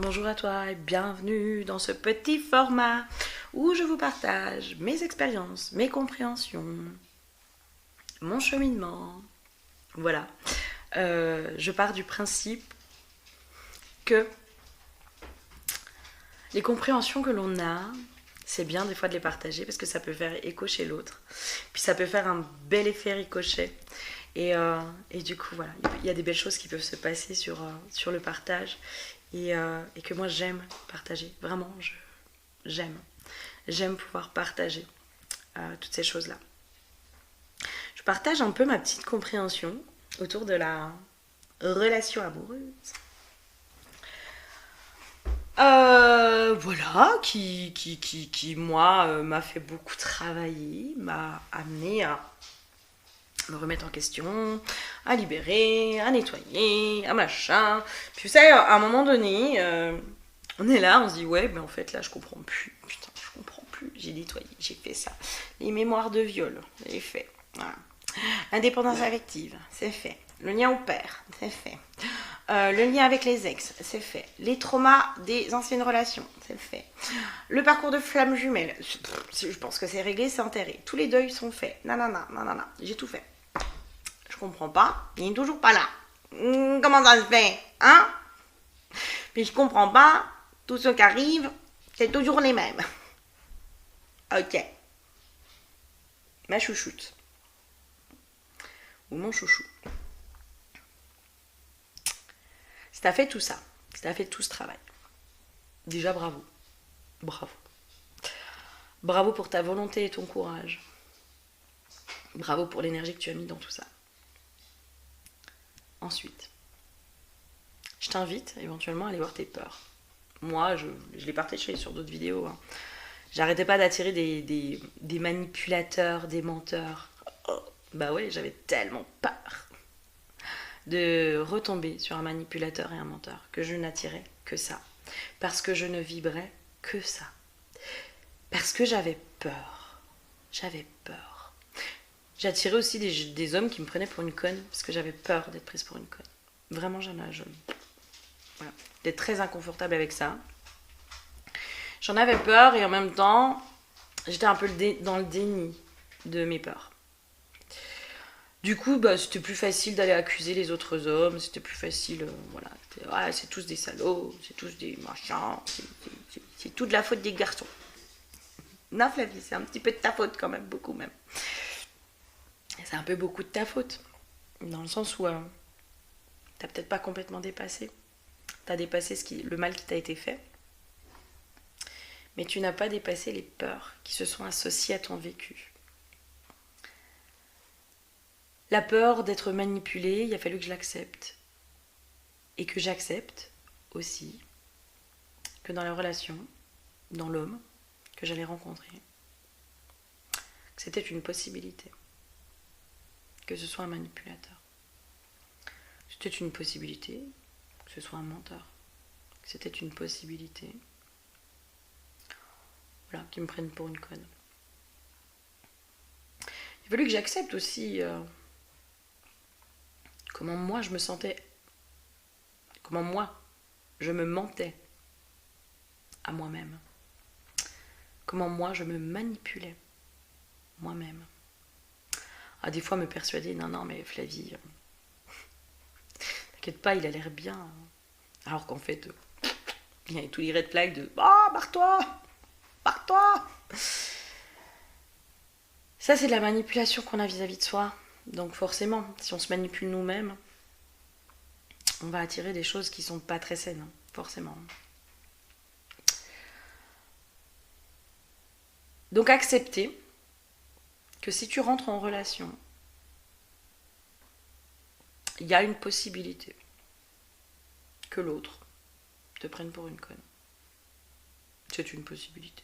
Bonjour à toi et bienvenue dans ce petit format où je vous partage mes expériences, mes compréhensions, mon cheminement. Voilà. Je pars du principe que les compréhensions que l'on a, c'est bien des fois de les partager parce que ça peut faire écho chez l'autre. Puis ça peut faire un bel effet ricochet. Et du coup, voilà, il y a des belles choses qui peuvent se passer sur le partage et que moi j'aime partager. Vraiment, j'aime. J'aime pouvoir partager toutes ces choses-là. Je partage un peu ma petite compréhension autour de la relation amoureuse. Voilà, qui moi, m'a fait beaucoup travailler, m'a amené à me remettre en question, à libérer, à nettoyer, à machin. Puis vous savez, à un moment donné, on est là, on se dit ouais, mais en fait là je comprends plus. Putain, je comprends plus. J'ai nettoyé, j'ai fait ça. Les mémoires de viol, j'ai fait. Voilà. L'indépendance affective, c'est fait. Le lien au père, c'est fait. Le lien avec les ex, c'est fait. Les traumas des anciennes relations, c'est fait. Le parcours de flamme jumelle, je pense que c'est réglé, c'est enterré. Tous les deuils sont faits. Nanana, nanana, j'ai tout fait. Je comprends pas, il est toujours pas là. Comment ça se fait, hein? Puis je comprends pas, tous ceux qui arrivent, c'est toujours les mêmes. Ok. Ma chouchoute. Ou mon chouchou. Si t'as fait tout ça, si t'as fait tout ce travail, déjà bravo. Bravo. Bravo pour ta volonté et ton courage. Bravo pour l'énergie que tu as mis dans tout ça. Ensuite, je t'invite éventuellement à aller voir tes peurs. Moi, je l'ai partagé sur d'autres vidéos. Hein. J'arrêtais pas d'attirer des manipulateurs, des menteurs. Oh, bah ouais, j'avais tellement peur de retomber sur un manipulateur et un menteur que je n'attirais que ça. Parce que je ne vibrais que ça. Parce que j'avais peur. J'avais peur. J'attirais aussi des hommes qui me prenaient pour une conne parce que j'avais peur d'être prise pour une conne. Vraiment, voilà. D'être très inconfortable avec ça. J'en avais peur et en même temps, j'étais un peu dans le déni de mes peurs. Du coup, bah, c'était plus facile d'aller accuser les autres hommes, c'était plus facile, voilà. Ouais, c'est tous des salauds, c'est tous des machins, c'est tout de la faute des garçons. Non, Flavie, c'est un petit peu de ta faute quand même, beaucoup même. C'est un peu beaucoup de ta faute, dans le sens où t'as peut-être pas complètement dépassé. T'as dépassé le mal qui t'a été fait, mais tu n'as pas dépassé les peurs qui se sont associées à ton vécu. La peur d'être manipulée, il a fallu que je l'accepte. Et que j'accepte aussi que dans la relation, dans l'homme que j'allais rencontrer, que c'était une possibilité. Que ce soit un manipulateur. C'était une possibilité que ce soit un menteur. Que c'était une possibilité. Voilà, qu'ils me prennent pour une conne. Il a fallu que j'accepte aussi comment moi je me sentais, comment moi je me mentais à moi-même, comment moi je me manipulais moi-même. À des fois me persuader, non mais Flavie, t'inquiète pas, il a l'air bien. Alors qu'en fait, il y avait tous les red flags de barre-toi, barre-toi. Ça c'est de la manipulation qu'on a vis-à-vis de soi. Donc forcément, si on se manipule nous-mêmes, on va attirer des choses qui sont pas très saines, hein, forcément. Donc accepter que si tu rentres en relation, il y a une possibilité que l'autre te prenne pour une conne. C'est une possibilité.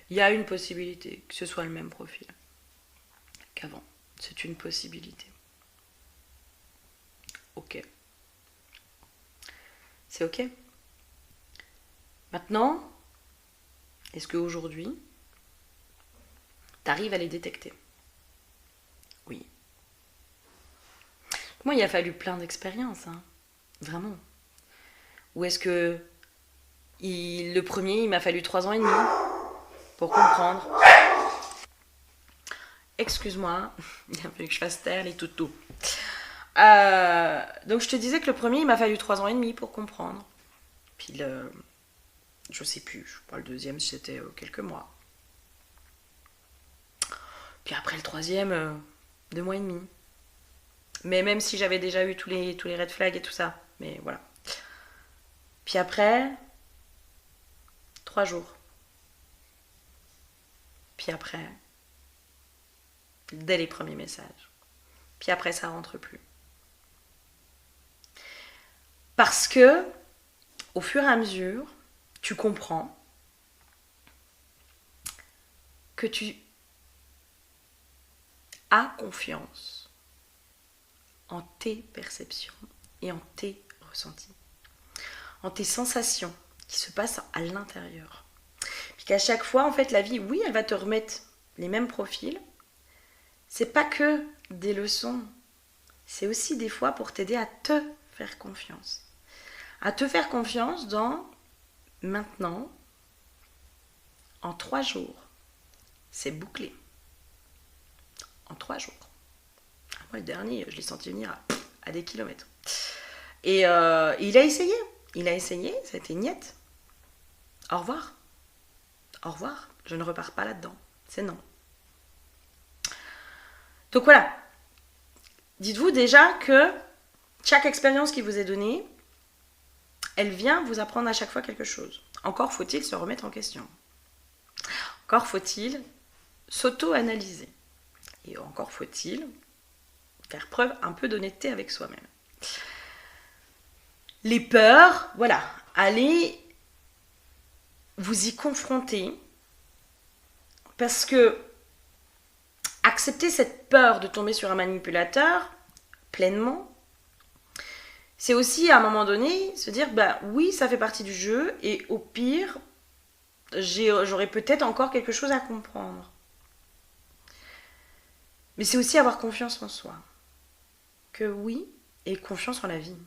Il y a une possibilité que ce soit le même profil qu'avant. C'est une possibilité. Ok. C'est ok. Maintenant, est-ce qu'aujourd'hui, t'arrives à les détecter? Oui. Moi, il a fallu plein d'expériences, hein. Vraiment. Ou est-ce que Le premier, il m'a fallu 3 ans et demi pour comprendre. Excuse-moi, il a fallu que je fasse taire les toutous. Donc je te disais que le premier, il m'a fallu 3 ans et demi pour comprendre. Puis je sais plus, je crois le deuxième, c'était quelques mois. Puis après le troisième, 2 mois et demi. Mais même si j'avais déjà eu tous les red flags et tout ça. Mais voilà. Puis après, 3 jours. Puis après, dès les premiers messages. Puis après, ça rentre plus. Parce que, au fur et à mesure, tu comprends que tu as confiance en tes perceptions et en tes ressentis, en tes sensations qui se passent à l'intérieur. Puis qu'à chaque fois, en fait, la vie, oui, elle va te remettre les mêmes profils. C'est pas que des leçons, c'est aussi des fois pour t'aider à te faire confiance. À te faire confiance dans maintenant, en 3 jours, c'est bouclé. En 3 jours. Moi, le dernier, je l'ai senti venir à des kilomètres. Et il a essayé. Il a essayé, ça a été niette. Au revoir. Au revoir. Je ne repars pas là-dedans. C'est non. Donc voilà. Dites-vous déjà que chaque expérience qui vous est donnée, elle vient vous apprendre à chaque fois quelque chose. Encore faut-il se remettre en question. Encore faut-il s'auto-analyser. Et encore faut-il faire preuve un peu d'honnêteté avec soi-même. Les peurs, voilà, allez vous y confronter parce que accepter cette peur de tomber sur un manipulateur pleinement, c'est aussi à un moment donné se dire bah oui, ça fait partie du jeu et au pire, j'aurais peut-être encore quelque chose à comprendre. Mais c'est aussi avoir confiance en soi. Que oui, et confiance en la vie.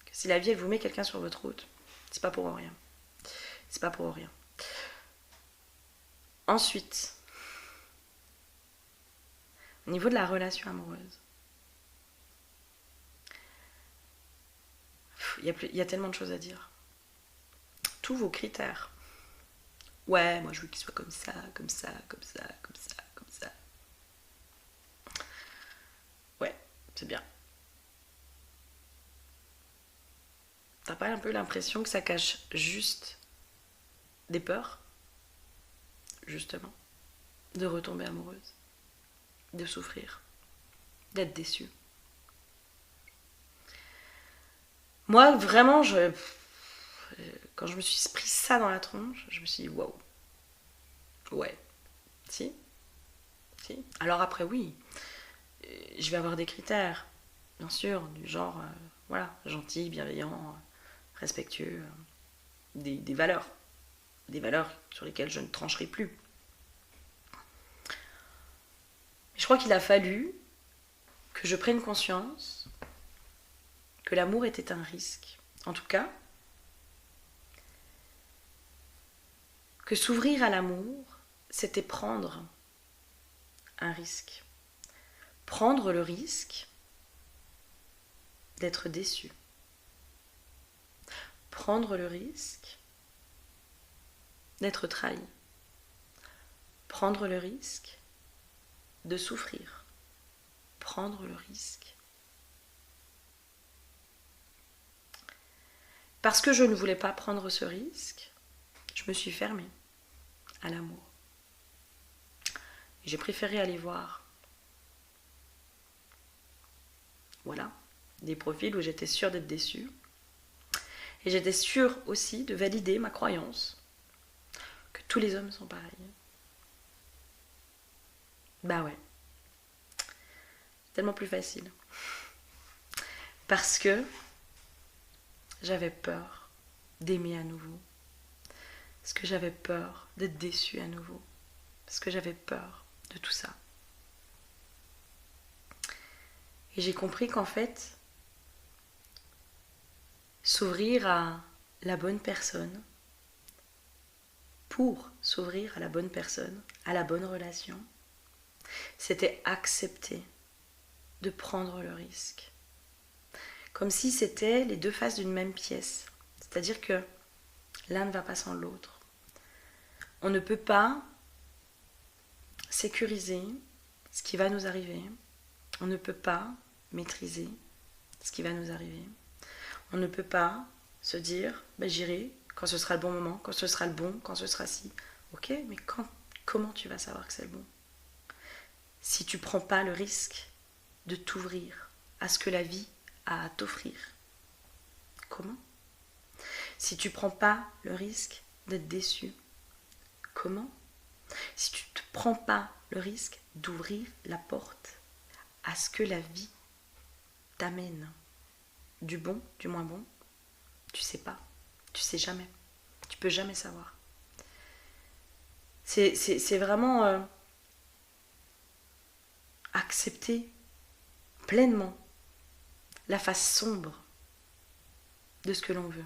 Que si la vie elle vous met quelqu'un sur votre route, c'est pas pour rien. C'est pas pour rien. Ensuite, au niveau de la relation amoureuse, il y a tellement de choses à dire. Tous vos critères. Ouais, moi je veux qu'il soit comme ça, comme ça, comme ça, comme ça, comme ça. Ouais, c'est bien. T'as pas un peu l'impression que ça cache juste des peurs, justement, de retomber amoureuse, de souffrir, d'être déçue. Moi, vraiment, quand je me suis pris ça dans la tronche, je me suis dit waouh. Ouais. Si. Alors après, oui, je vais avoir des critères, bien sûr, du genre, voilà, gentil, bienveillant, respectueux, des valeurs. Des valeurs sur lesquelles je ne trancherai plus. Mais je crois qu'il a fallu que je prenne conscience que l'amour était un risque. En tout cas, que s'ouvrir à l'amour, c'était prendre un risque. Prendre le risque d'être déçu. Prendre le risque d'être trahi. Prendre le risque de souffrir. Prendre le risque. Parce que je ne voulais pas prendre ce risque, je me suis fermée à l'amour. J'ai préféré aller voir, voilà, des profils où j'étais sûre d'être déçue. Et j'étais sûre aussi de valider ma croyance que tous les hommes sont pareils. Bah ouais. Tellement plus facile. Parce que j'avais peur d'aimer à nouveau. Parce que j'avais peur d'être déçue à nouveau. Parce que j'avais peur de tout ça. Et j'ai compris qu'en fait, s'ouvrir à la bonne personne, pour s'ouvrir à la bonne personne, à la bonne relation, c'était accepter de prendre le risque. Comme si c'était les deux faces d'une même pièce. C'est-à-dire que l'un ne va pas sans l'autre. On ne peut pas sécuriser ce qui va nous arriver. On ne peut pas maîtriser ce qui va nous arriver. On ne peut pas se dire j'irai quand ce sera le bon moment, quand ce sera le bon, quand ce sera si. Ok, mais comment tu vas savoir que c'est le bon si tu ne prends pas le risque de t'ouvrir à ce que la vie a à t'offrir? Comment? Si tu ne prends pas le risque d'être déçu, comment? Si tu ne prends pas le risque d'ouvrir la porte à ce que la vie t'amène, du bon, du moins bon, tu sais pas, tu sais jamais, tu peux jamais savoir. C'est vraiment accepter pleinement la face sombre de ce que l'on veut.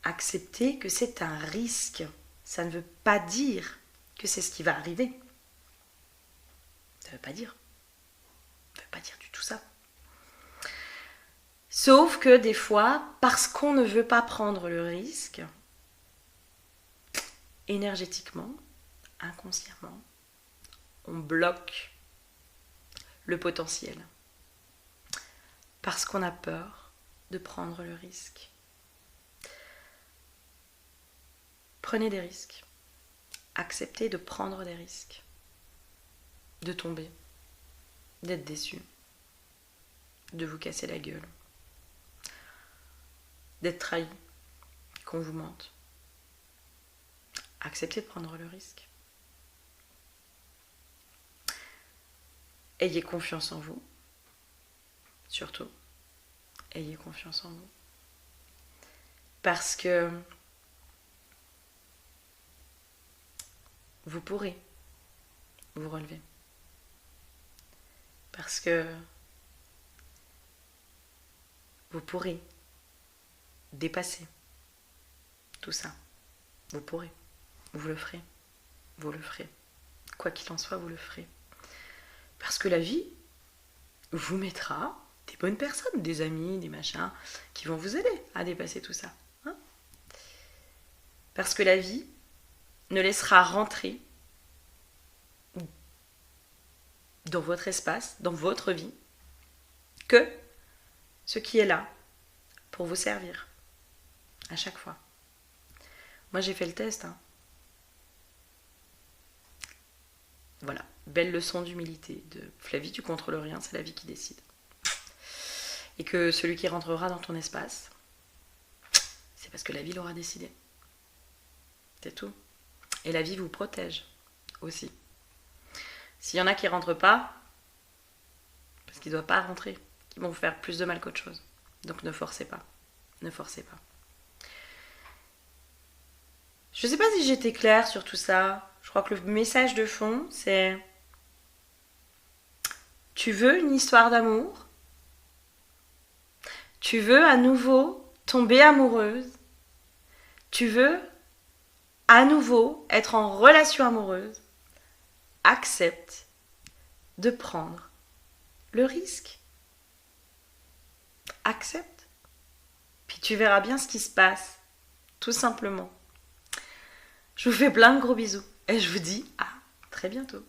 Accepter que c'est un risque, ça ne veut pas dire que c'est ce qui va arriver. Ça ne veut pas dire. Ça ne veut pas dire du tout ça. Sauf que des fois, parce qu'on ne veut pas prendre le risque, énergétiquement, inconsciemment, on bloque le potentiel. Parce qu'on a peur de prendre le risque. Prenez des risques. Acceptez de prendre des risques. De tomber. D'être déçu. De vous casser la gueule. D'être trahi. Qu'on vous mente. Acceptez de prendre le risque. Ayez confiance en vous. Surtout, ayez confiance en vous. Parce que vous pourrez vous relever. Parce que vous pourrez dépasser tout ça. Vous pourrez. Vous le ferez. Vous le ferez. Quoi qu'il en soit, vous le ferez. Parce que la vie vous mettra des bonnes personnes, des amis, des machins, qui vont vous aider à dépasser tout ça. Hein? Parce que la vie ne laissera rentrer dans votre espace, dans votre vie, que ce qui est là pour vous servir. À chaque fois. Moi, j'ai fait le test. Hein. Voilà. Belle leçon d'humilité. De Flavie, tu contrôles rien, c'est la vie qui décide. Et que celui qui rentrera dans ton espace, c'est parce que la vie l'aura décidé. C'est tout. Et la vie vous protège aussi. S'il y en a qui ne rentrent pas, parce qu'ils ne doivent pas rentrer, ils vont vous faire plus de mal qu'autre chose. Donc ne forcez pas. Ne forcez pas. Je ne sais pas si j'étais claire sur tout ça. Je crois que le message de fond, c'est: tu veux une histoire d'amour? Tu veux à nouveau tomber amoureuse? Tu veux à nouveau être en relation amoureuse? Accepte de prendre le risque. Accepte. Puis tu verras bien ce qui se passe. Tout simplement. Je vous fais plein de gros bisous. Et je vous dis à très bientôt.